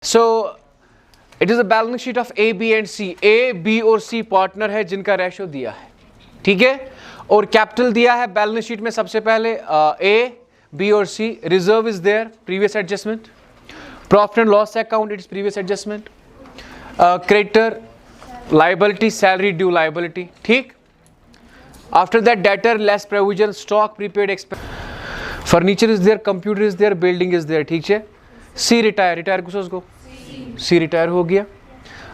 So it is a balance sheet of A B and C. A B और C partner है जिनका ratio दिया है, ठीक है, और कैपिटल दिया है बैलेंस शीट में। सबसे पहले ए बी और C, reserve is there, previous adjustment, profit and loss account, it's previous adjustment, creditor liability, salary due liability, ठीक। After that debtor less provision, stock, prepaid expense, furniture is there, computer is there, building is there, ठीक है। C retire, retire कुछ उसको सी retire हो गया।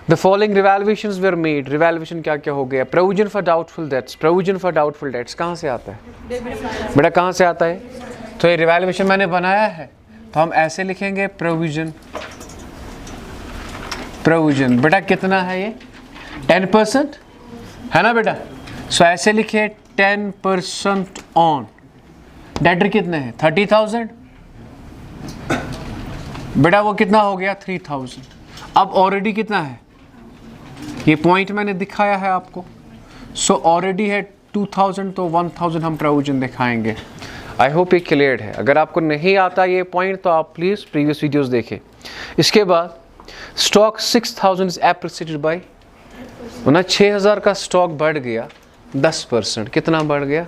The following revaluations were made, revaluation क्या क्या हो गया। Provision for doubtful debts, provision for doubtful debts कहाँ से आता है बेटा, कहाँ से आता है? तो ये रिवैल्यूएशन मैंने बनाया है तो हम ऐसे लिखेंगे प्रोविजन, प्रोविजन बेटा कितना है ये 10% है ना बेटा। सो ऐसे लिखे 10% ऑन डेटर कितने हैं 30,000 बेटा, वो कितना हो गया 3,000। अब ऑलरेडी कितना है, ये पॉइंट मैंने दिखाया है आपको। सो ऑलरेडी है 2,000 तो 1,000 हम प्रोविजन दिखाएंगे। आई होप ये क्लियर है। अगर आपको नहीं आता ये पॉइंट तो आप प्लीज़ प्रीवियस वीडियोस देखें। इसके बाद स्टॉक 6,000 इज एप्रिसिएटेड बाय, ना 6,000 का स्टॉक बढ़ गया 10%, कितना बढ़ गया?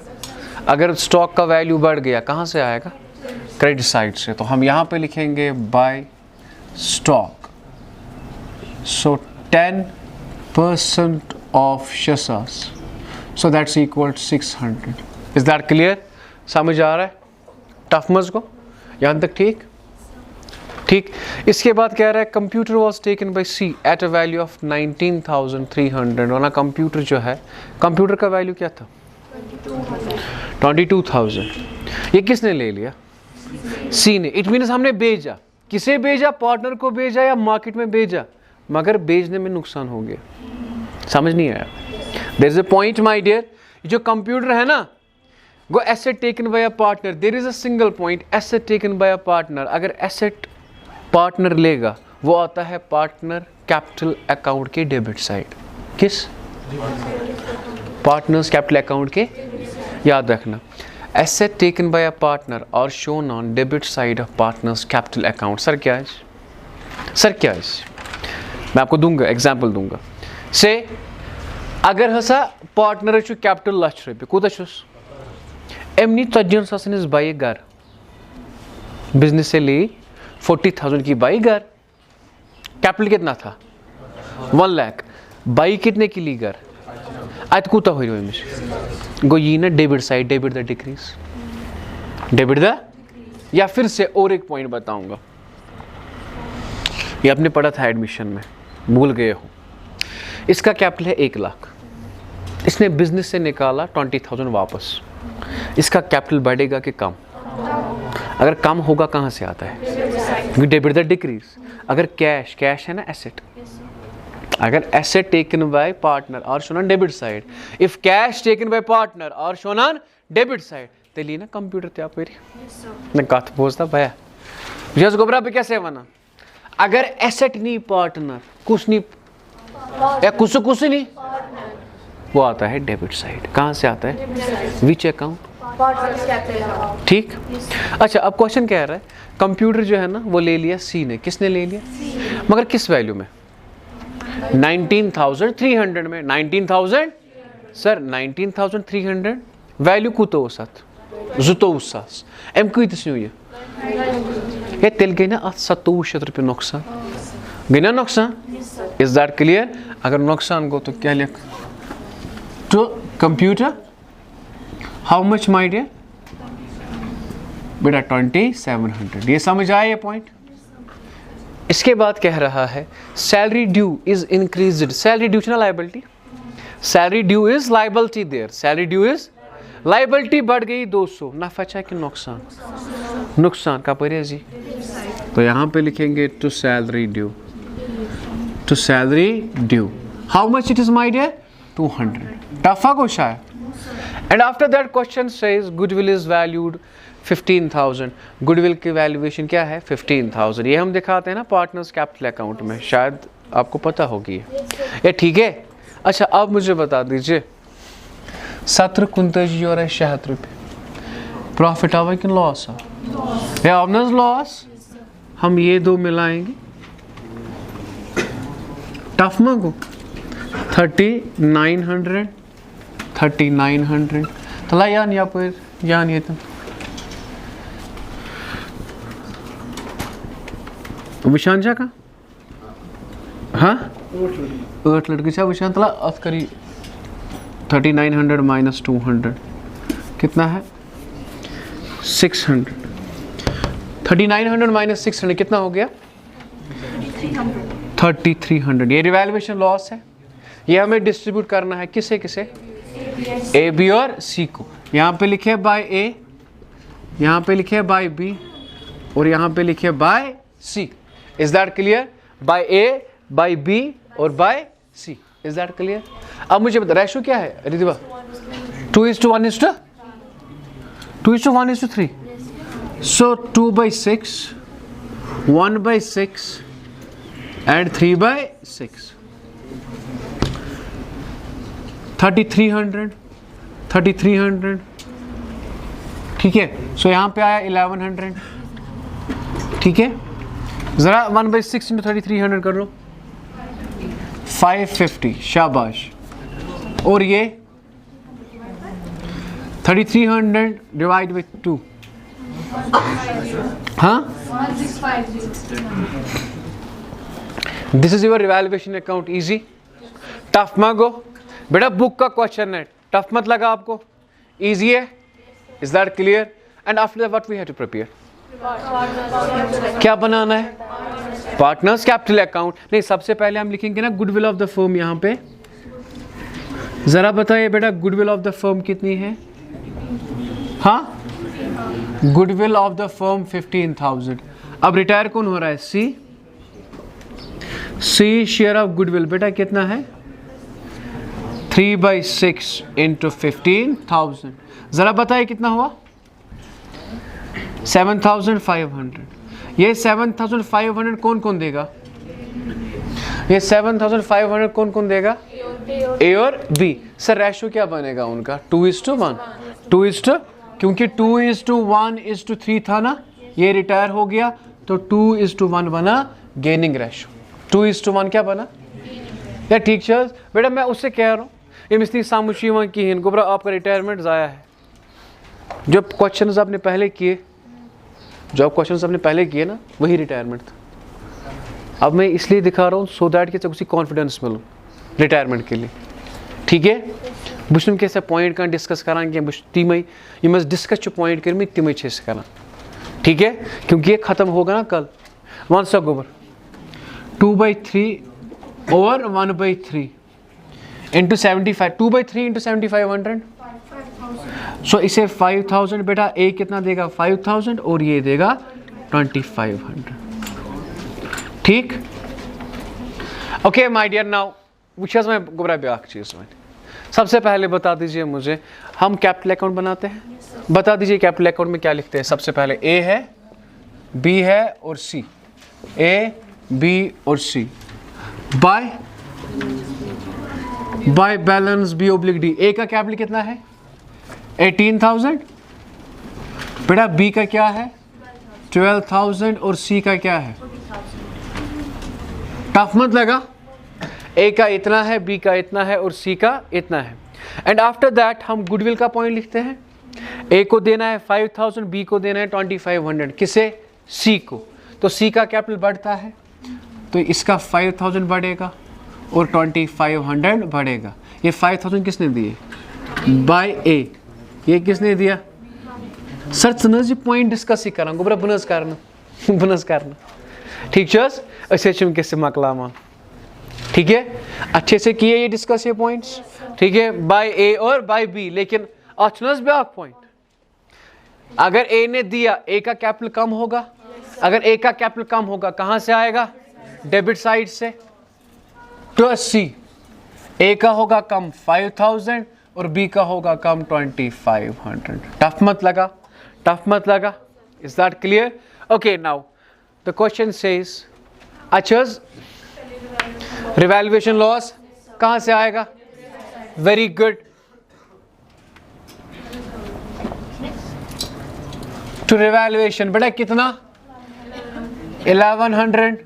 अगर स्टॉक का वैल्यू बढ़ गया कहाँ से आएगा? क्रेडिट साइड से। तो हम यहाँ पे लिखेंगे by stock. So 10% of shares, so that's equal 600। Is that clear? समझ आ रहा है टफ मज को यहाँ तक? ठीक ठीक। इसके बाद कह रहा है computer was taken by C at a value of 19,300। और ना कंप्यूटर जो है, कंप्यूटर का वैल्यू क्या था 22,000। ये किसने ले लिया? सी ने। इट मीन्स हमने भेजा, किसे भेजा? पार्टनर को भेजा या मार्केट में भेजा, मगर भेजने में नुकसान हो गया। समझ नहीं आया? There is a point my dear. जो कंप्यूटर है ना वो asset taken by a partner, there is a single point, asset taken by a partner. अगर एसेट पार्टनर लेगा वो आता है पार्टनर कैपिटल अकाउंट के डेबिट साइड। किस? पार्टनर्स कैपिटल अकाउंट के, याद रखना। Asset taken by a partner और shown on debit side of partners capital account. Sir क्या है? सर क्या है? मैं आपको दूंगा एग्जांपल दूंगा। से अगर हसा पार्टनर कैपिटल ₹1,00,000 कूत एमनी 40,000 बाई घर, बिजनेस से ली 40,000 की बाई घर। कैपिटल कितना था 1 लाख, बाई कितने की ली घर? आज कूता हो गो ये ना debit side, debit the decrease, debit the. या फिर से और एक पॉइंट बताऊंगा, ये आपने पढ़ा था एडमिशन में, भूल गए हो। इसका कैपिटल है 1 लाख, इसने बिजनेस से निकाला 20,000 वापस। इसका कैपिटल बढ़ेगा कि कम? अगर कम होगा कहाँ से आता है? क्योंकि डेबिट द डिक्रीज। अगर कैश, कैश है ना एसेट, अगर एसेट टेकन बाय पार्टनर और shown on debit side, if cash taken by partner और शोन ऑन डेबिट साइड, तेली ना कंप्यूटर ते आप मैं कथ बोझता भया जस गोबरा पे कैसे वना। अगर एसेट नहीं पार्टनर कुछ नहीं या कुछ नहीं, वो आता है डेबिट साइड। कहाँ से आता है? Which account? ठीक। अच्छा अब क्वेश्चन क्या रहा है, कंप्यूटर जो है ना वो ले लिया सी ने। किसने ले लिया? मगर किस वैल्यू में? 19,300 में। 19,000 सर 19,300 वैल्यू कुतो उसत जुतो उसास एम कईतिस न्यू ये तेल गई ना 2700 रुपये नुकसान गई ना नुकसान। Is that clear? अगर नुकसान गो तो क्या लिख? तो computer how much my dear बेटा 2,700। ये समझ आया ये पॉइंट? इसके बाद कह रहा है salary due is increased. Salary due ना liability, salary due is liability there, salary due is liability बढ़ गई 200। नफा चाहे कि नुकसान? नुकसान का पर जी। तो यहाँ पे लिखेंगे to salary due, to salary due how much it is my dear 200। टफा क्वेश्चन है। And after that question says goodwill is valued 15,000। Goodwill की वैल्यूएशन क्या है 15,000। ये हम दिखाते हैं ना पार्टनर्स कैपिटल अकाउंट में, शायद आपको पता होगी ये, ठीक है। अच्छा अब मुझे बता दीजिए 17 और 76 रुपये प्रॉफिट आवा कि लॉस आ? लॉस। हम ये दो मिलाएंगे टफ मांगो 3900 तला यान यापर यान ये विशान जा का हाँ 8 लड़के छा विशान तला अत करी 3900 माइनस 200 कितना है 600 3900 माइनस 600 कितना हो गया 3300। ये रिवैल्यूएशन लॉस है, ये हमें डिस्ट्रीब्यूट करना है किसे किसे ए बी और सी को। यहाँ पे लिखे बाय ए, यहाँ पे लिखे बाय बी और यहाँ पे लिखे by C. Is that clear? By A by B और by C. Is that clear? अब मुझे बता रेशो क्या है रिदिवा? 2:1:3। So 2/6, 1/6 and 3/6, 3300 ठीक है। सो यहाँ पे आया 1100 ठीक है। ज़रा 1/6 इंटू 3300 कर लो 550 शाबाश। और ये 3300 डिवाइड विथ 2 हाँ this is your revaluation account. Easy tough मांगो बेटा, बुक का क्वेश्चन है, टफ मत लगा आपको, इजी है। Is that clear? And after that what we have to prepare, क्या बनाना है? Partners capital account. नहीं, सबसे पहले हम लिखेंगे ना गुडविल ऑफ द फर्म। यहाँ पे जरा बताइए बेटा गुडविल ऑफ द फर्म कितनी है? हाँ गुडविल ऑफ द फर्म 15,000। अब रिटायर कौन हो रहा है? सी शेयर ऑफ गुडविल बेटा कितना है? 3/6 इंटू 15,000। जरा बताइए कितना हुआ? 7,500। ये 7,500 कौन कौन देगा? ये 7,500 कौन कौन देगा? ए और बी। सर रेशो क्या बनेगा उनका? 2:1 क्योंकि 2:1:3 था ना, ये रिटायर हो गया तो 2:1 बना गेनिंग रेशो। 2:1 क्या बना? या ठीक चल बेटा, मैं उससे कह रहा हूँ ये मिस्त्री सामुशी वहाँ की है गोबरा, आपका रिटायरमेंट ज़ाया है। जो क्वेश्चन आपने पहले किए ना वही रिटायरमेंट था। अब मैं इसलिए दिखा रहा हूँ सो दैट कि उसी कॉन्फिडेंस मिलूँ रिटायरमेंट के लिए। ठीक है, बुश कैसे पॉइंट का डिस्कस कराएंगे बुश तीम ये मस डिस्कस जो पॉइंट कर तिम करा। ठीक है, क्योंकि ये ख़त्म होगा ना कल। 1 सा गोबर 2/3 और 1/3 इंटू 75। 2/3 इंटू 7500 सो इसे 5000 बेटा ए कितना देगा? 5000 और ये देगा 2500। ठीक okay my dear. Now which मैं गोबरा ब्याक चीज़ में सबसे पहले बता दीजिए मुझे, हम कैपिटल अकाउंट बनाते हैं? बता दीजिए कैपिटल अकाउंट में क्या लिखते हैं? सबसे पहले ए है, बी है और सी। ए बी और C by balance B oblique D. A का कैपिटल कितना है? 18,000 बेटा। बी का क्या है? 12,000 और सी का क्या है? टफ मत लगा। ए का इतना है, बी का इतना है और सी का इतना है। एंड आफ्टर दैट हम गुडविल का पॉइंट लिखते हैं। ए को देना है 5,000, बी को देना है 2,500। किसे? सी को। तो सी का कैपिटल बढ़ता है तो इसका 5,000 बढ़ेगा और 2,500 बढ़ेगा। ये 5,000 किसने दिए? बाय ए। ये किसने दिया? सर चनज पॉइंट डिस्कस ही करा गोबरा बनस करना। ठीक चस ऐसे कैसे मकलामा। ठीक है, अच्छे से किए ये डिस्कस ये पॉइंट्स। ठीक है, बाय ए और बाय बी। लेकिन अच्छनस ब्याक पॉइंट, अगर ए ने दिया ए का कैपिटल कम होगा। अगर ए का कैपिटल कम होगा कहां से आएगा? डेबिट साइड से। प्लस सी, ए का होगा कम 5,000 और बी का होगा कम 2,500। टफ मत लगा। Is that clear? Okay now the question says अच्छस रिवैल्यूएशन लॉस कहां से आएगा? Very good. टू रिवैल्यूएशन बेटा कितना? 1100,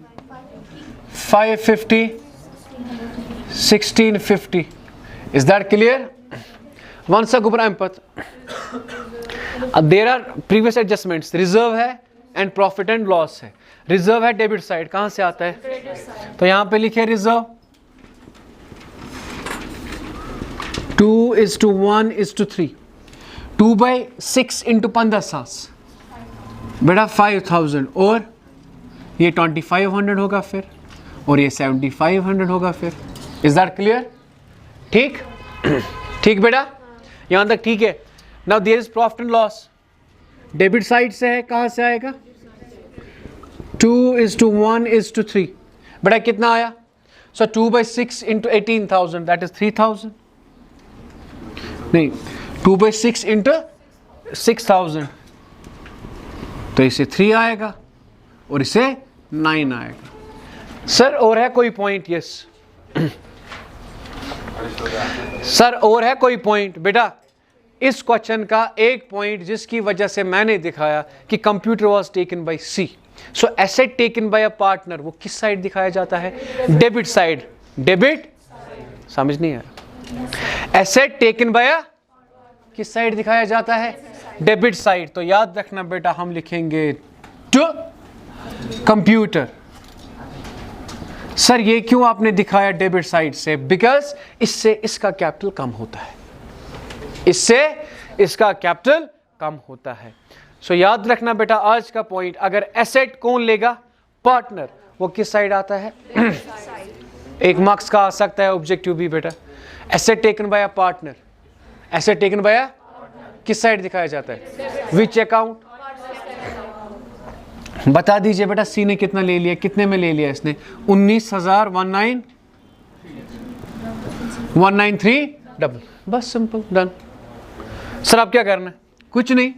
550 1650. Is that clear? Once again input. There are previous adjustments. Reserve है and profit and loss है. Reserve है डेबिट साइड, कहाँ से आता है? तो यहाँ पे लिखे रिजर्व 2:1:3. 2/6 इंटू 15,000 बेटा 5,000, और ये 2500 होगा फिर, और ये 7500 होगा फिर. Is that clear? ठीक ठीक बेटा, यहां तक ठीक है. Now there is profit and loss. Debit side से है, कहां से आएगा? 2:1:3. बेटा कितना आया? So 2/6 into 18,000 that is 3,000. नहीं, 2/6 इंटू 6,000 तो इसे 3 आएगा और इसे 9 आएगा. सर और है कोई पॉइंट? यस सर और है कोई पॉइंट? बेटा इस क्वेश्चन का एक पॉइंट जिसकी वजह से मैंने दिखाया कि computer was taken by C. So asset taken by a partner वो किस साइड दिखाया जाता है? Debit side. डेबिट, समझ नहीं आया? एसेट टेकन बाय किस साइड दिखाया जाता है? Debit side. तो याद रखना बेटा, हम लिखेंगे टू कंप्यूटर. सर ये क्यों आपने दिखाया डेबिट साइड से? बिकॉज इससे इसका कैपिटल कम होता है, इससे इसका कैपिटल कम होता है. सो याद रखना बेटा आज का पॉइंट, अगर एसेट कौन लेगा? पार्टनर. वो किस साइड आता है? एक मार्क्स का आ सकता है ऑब्जेक्टिव भी बेटा. Asset taken by a partner. Asset taken bye किस साइड दिखाया जाता है? Which account? बता दीजिए बेटा, सी ने कितना ले लिया? कितने में ले लिया इसने? 19,193. बस सिंपल डन. सर आप क्या करना है? कुछ नहीं,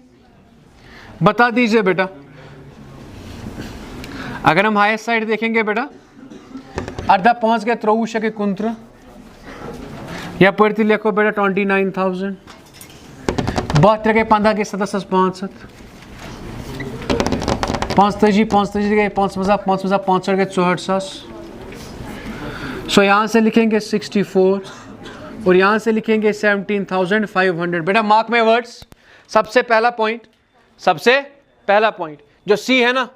बता दीजिए बेटा. अगर हम हाईएस्ट साइड देखेंगे बेटा, अर्धा पहुंच गया त्रौश के कुंत्र या पढ़ती लिखो बेटा 29,000. 72 के 15 के 67 65 के 65 के 64,000. सो यहाँ से लिखेंगे 64 और यहाँ से लिखेंगे 17,500. बेटा मार्क में वर्ड्स. सबसे पहला पॉइंट जो सी है ना,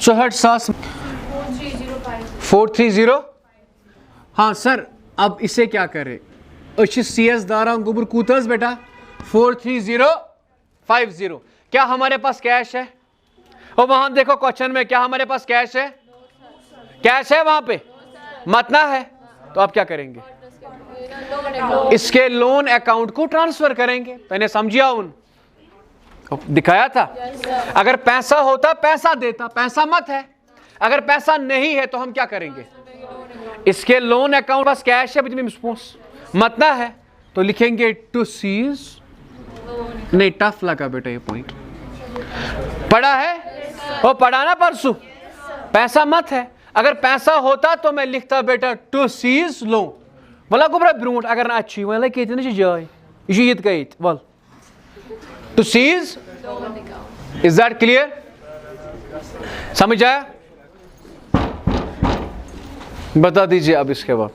64,430. हाँ सर, अब इसे क्या करें? CS दारा गुबर कूतस बेटा 43050. क्या हमारे पास कैश है? और वहां देखो क्वेश्चन में, क्या हमारे पास कैश है? कैश है वहां पे? मतना है. तो आप क्या करेंगे? इसके लोन अकाउंट को ट्रांसफर करेंगे. मैंने समझिया उन दिखाया था. अगर पैसा होता पैसा देता, पैसा मत है. अगर पैसा नहीं है तो हम क्या करेंगे? इसके लोन अकाउंट पास कैश है मतना है तो लिखेंगे टू सीज. नहीं टफ लगा बेटा ये पॉइंट. पढ़ा है? वो पढ़ा ना परसों. पैसा मत है. अगर पैसा होता तो मैं लिखता बेटा टू सीज लो. बोला गुब्रा ब्रूट अगर ना अच्छी वाला कहते ना जाए ये कही बोल टू सीज. Is that clear? समझ आया? बता दीजिए अब इसके बाद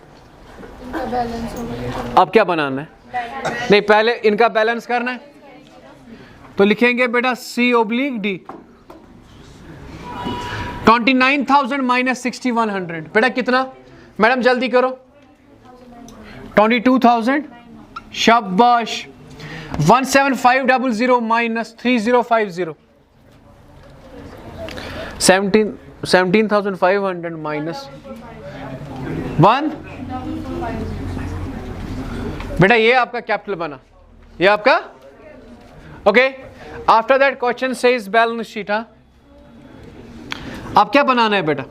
अब क्या बनाना है? नहीं पहले इनका बैलेंस करना है. तो लिखेंगे बेटा C/D. 29,000 माइनस 6,100. बेटा कितना? मैडम जल्दी करो. 22,000. शाबाश. 17500 माइनस 3050. 17,500 माइनस 1. बेटा ये आपका कैपिटल बना, ये आपका. Okay, after that question says balance sheet. हाँ अब क्या बनाना है बेटा?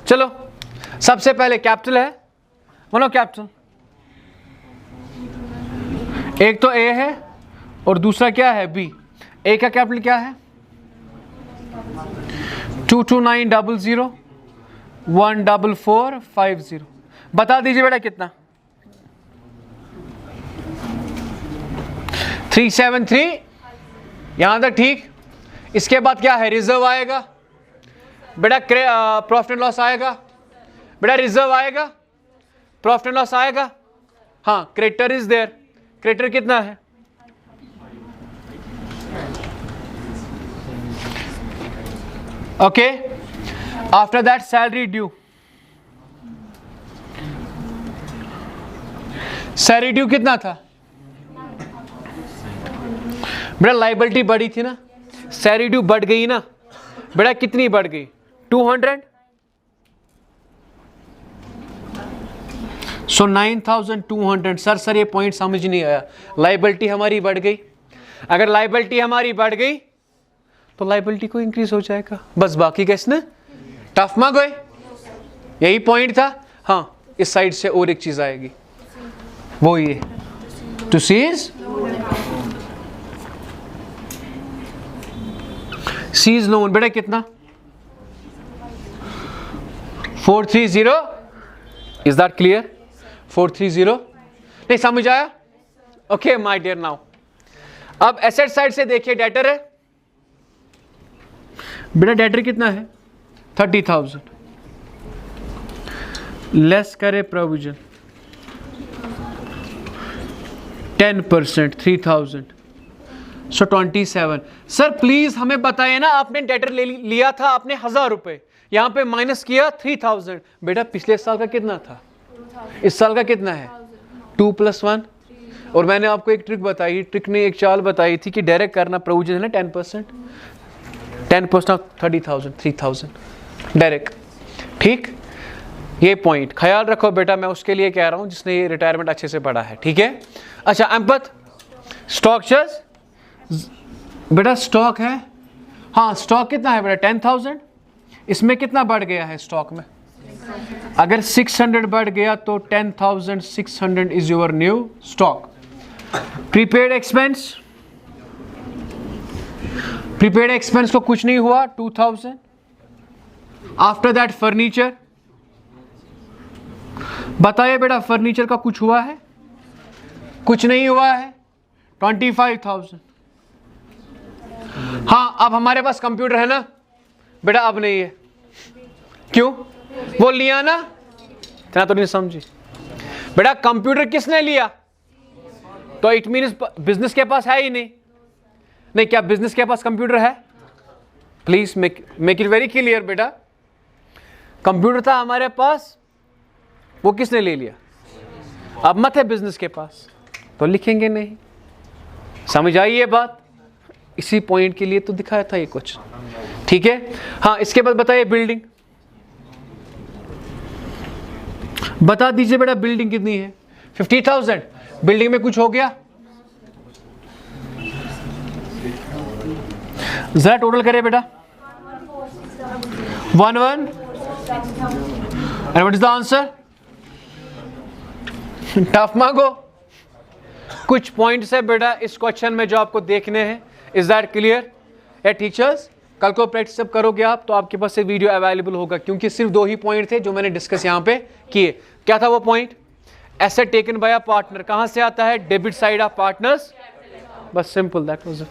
चलो सबसे पहले कैपिटल है, बोलो कैपिटल. एक तो ए है और दूसरा क्या है? बी. ए का कैपिटल क्या है? 22900 14450. बता दीजिए बेटा कितना? 373. यहां तक ठीक. इसके बाद क्या है? रिजर्व आएगा बेटा, प्रॉफिट एंड लॉस आएगा, बेटा रिजर्व आएगा, प्रॉफिट एंड लॉस आएगा, हाँ क्रेडिटर इज देयर, क्रेडिटर कितना है, okay. After that salary due, salary due कितना था बेटा, लाइबिलिटी बढ़ी थी ना, सैलरी ड्यू बढ़ गई ना बेटा, कितनी बढ़ गई 200, सो 9200। सर ये पॉइंट समझ नहीं आया, लाइबिलिटी हमारी बढ़ गई, अगर लाइबिलिटी हमारी बढ़ गई तो लाइबिलिटी को इंक्रीज हो जाएगा, बस बाकी कैसे ना टफ मांग गए, यही पॉइंट था। हाँ इस साइड से और एक चीज आएगी, वो ये टू सीज लोन बेटा कितना 430, इज दैट क्लियर, 430, नहीं समझ आया, ओके माय डियर। नाउ अब एसेट साइड से देखिए, डेटर है बेटा, डेटर कितना है 30,000, लेस करे प्रोविजन 10%, 3,000, सो 27। सर प्लीज हमें बताइए ना, आपने डेटर लिया था आपने 1000 रुपए, यहां पे माइनस किया 3000, बेटा पिछले साल का कितना था, इस साल का कितना है 2 + 1। और मैंने आपको एक ट्रिक बताई, ट्रिक ने एक चाल बताई थी कि डायरेक्ट करना, प्रोविजन है ना 10%, 10% ऑफ 30,000, 3000 डायरेक्ट, ठीक। ये पॉइंट ख्याल रखो बेटा, मैं उसके लिए कह रहा हूं जिसने ये रिटायरमेंट अच्छे से पढ़ा है, ठीक है। अच्छा अंपत, स्टॉक शेयर्स बेटा, स्टॉक है, हाँ स्टॉक कितना है बेटा 10,000, इसमें कितना बढ़ गया है स्टॉक में, अगर 600 बढ़ गया तो 10,600 is your new stock. Prepaid expense, prepaid expense को कुछ नहीं हुआ 2000। आफ्टर दैट फर्नीचर, बताइए बेटा फर्नीचर का कुछ हुआ है, कुछ नहीं हुआ है 25,000। हाँ अब हमारे पास कंप्यूटर है ना बेटा, अब नहीं है, क्यों, वो लिया ना, इतना तो नहीं समझी बेटा, कंप्यूटर किसने लिया, तो इट मीन्स बिजनेस के पास है ही नहीं, नहीं क्या बिजनेस के पास कंप्यूटर है, please make it very clear बेटा, कंप्यूटर था हमारे पास, वो किसने ले लिया, अब मत है बिजनेस के पास, तो लिखेंगे नहीं, समझ आई ये बात, इसी पॉइंट के लिए तो दिखाया था ये कुछ, ठीक है। हाँ इसके बाद बताइए बिल्डिंग, बता दीजिए बेटा बिल्डिंग कितनी है 50,000, बिल्डिंग में कुछ हो गया, जरा टोटल करें बेटा 11, and what is the answer, tough मांगो, कुछ पॉइंट्स है बेटा इस क्वेश्चन में जो आपको देखने हैं, is that clear. A teachers कल को प्रैक्टिस जब करोगे आप तो आपके पास से वीडियो अवेलेबल होगा, क्योंकि सिर्फ 2 ही पॉइंट थे जो मैंने डिस्कस यहाँ पे किए। क्या था वो point, asset taken by a partner कहां से आता है, डेबिट साइड ऑफ पार्टनर्स, बस सिंपल दैट वाज इट।